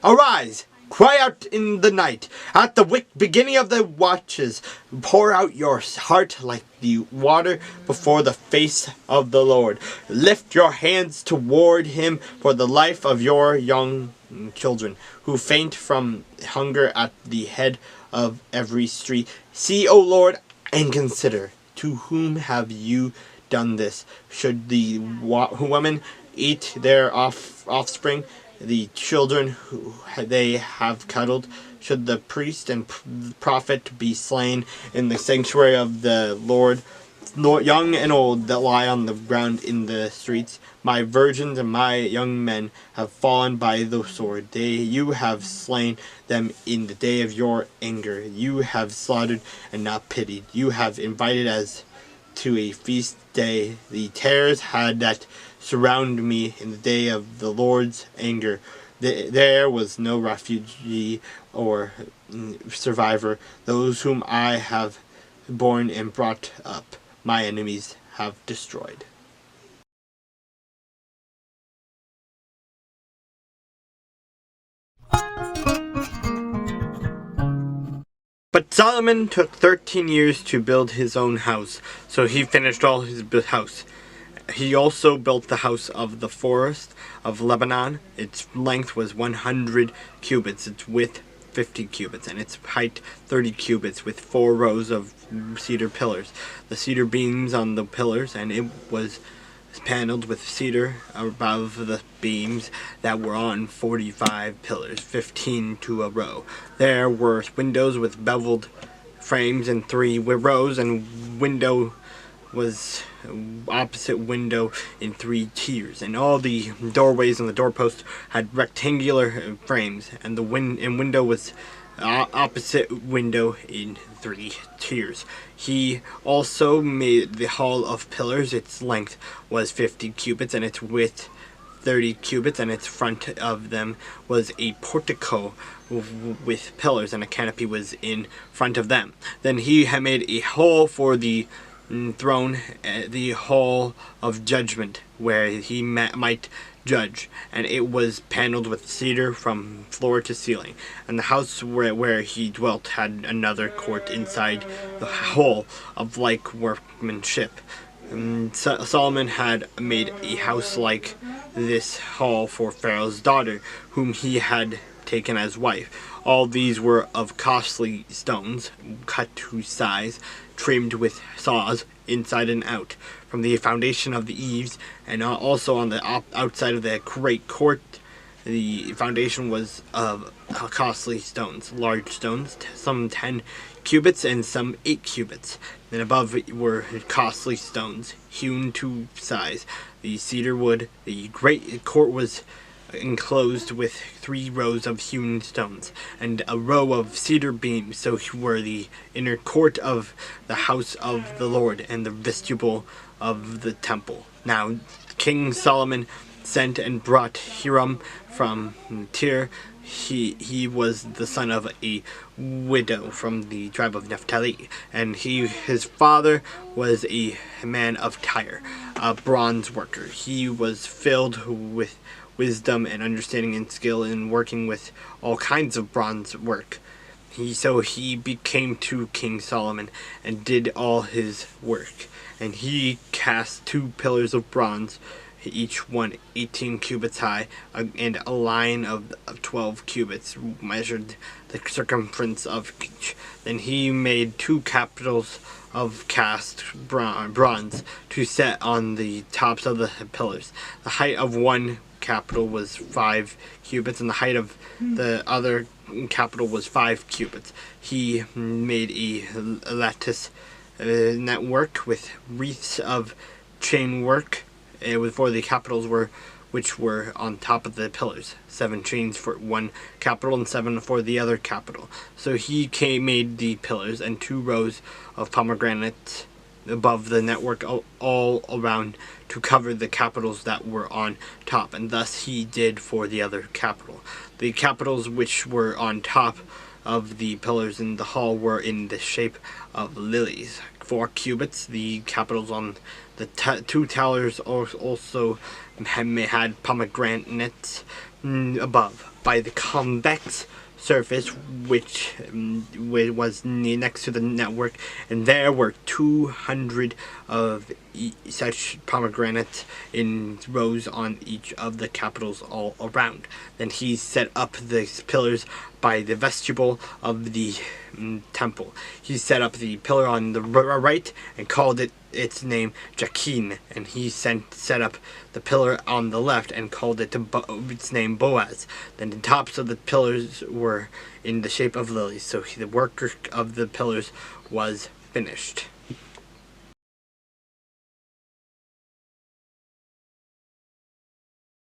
Arise, cry out in the night, at the beginning of the watches, pour out your heart like the water before the face of the Lord. Lift your hands toward him for the life of your young children, who faint from hunger at the head of every street. See, O Lord, and consider, to whom have you done this? Should the women eat their offspring, the children who they have cuddled? Should the priest and prophet be slain in the sanctuary of the Lord, young and old that lie on the ground in the streets? My virgins and my young men have fallen by the sword. You have slain them in the day of your anger. You have slaughtered and not pitied. You have invited as to a feast day the terrors that surround me in the day of the Lord's anger. There was no refugee or survivor. Those whom I have borne and brought up, my enemies have destroyed. But Solomon took 13 years to build his own house, so he finished all his house. He also built the house of the forest of Lebanon. Its length was 100 cubits, its width 50 cubits, and its height 30 cubits, with 4 rows of cedar pillars. The cedar beams on the pillars, and it was paneled with cedar above the beams that were on 45 pillars, 15 to a row. There were windows with beveled frames in 3 rows, and window was opposite window in 3 tiers, and all the doorways and the doorposts had rectangular frames, and the window was opposite window in 3 tiers. He also made the hall of pillars. Its length was 50 cubits, and its width 30 cubits, and its front of them was a portico with pillars, and a canopy was in front of them. Then he had made a hall for the throne, the hall of judgment, where he might judge, and it was paneled with cedar from floor to ceiling. And the house where he dwelt had another court inside the hall of like workmanship. Solomon had made a house like this hall for Pharaoh's daughter, whom he had taken as wife. All these were of costly stones, cut to size, trimmed with saws inside and out, from the foundation of the eaves, and also on the outside of the great court. The foundation was of costly stones, large stones, some 10 cubits and some 8 cubits. Then above were costly stones, hewn to size. The cedar wood. The great court was enclosed with 3 rows of hewn stones, and a row of cedar beams. So were the inner court of the house of the Lord, and the vestibule of the temple. Now King Solomon sent and brought Hiram from Tyre. He was the son of a widow from the tribe of Naphtali, and his father was a man of Tyre, a bronze worker. He was filled with wisdom and understanding and skill in working with all kinds of bronze work. So he became to King Solomon and did all his work. And he cast 2 pillars of bronze, each one 18 cubits high, and a line of 12 cubits measured the circumference of each. Then he made 2 capitals of cast bronze to set on the tops of the pillars. The height of one capital was 5 cubits, and the height of the other capital was 5 cubits. He made a lattice network with wreaths of chain work for the capitals which were on top of the pillars. 7 chains for one capital and 7 for the other capital. So he made the pillars and 2 rows of pomegranates above the network all around to cover the capitals that were on top, and thus he did for the other capital. The capitals which were on top of the pillars in the hall were in the shape of lilies, 4 cubits. The capitals on the two towers also had pomegranates above. By the convex surface, which was next to the network, and there were 200 of such pomegranates in rows on each of the capitals all around. Then he set up the pillars by the vestibule of the temple. He set up the pillar on the right and called its name Jachin, and he set up the pillar on the left and called its name Boaz. Then the tops of the pillars were in the shape of lilies, so the work of the pillars was finished.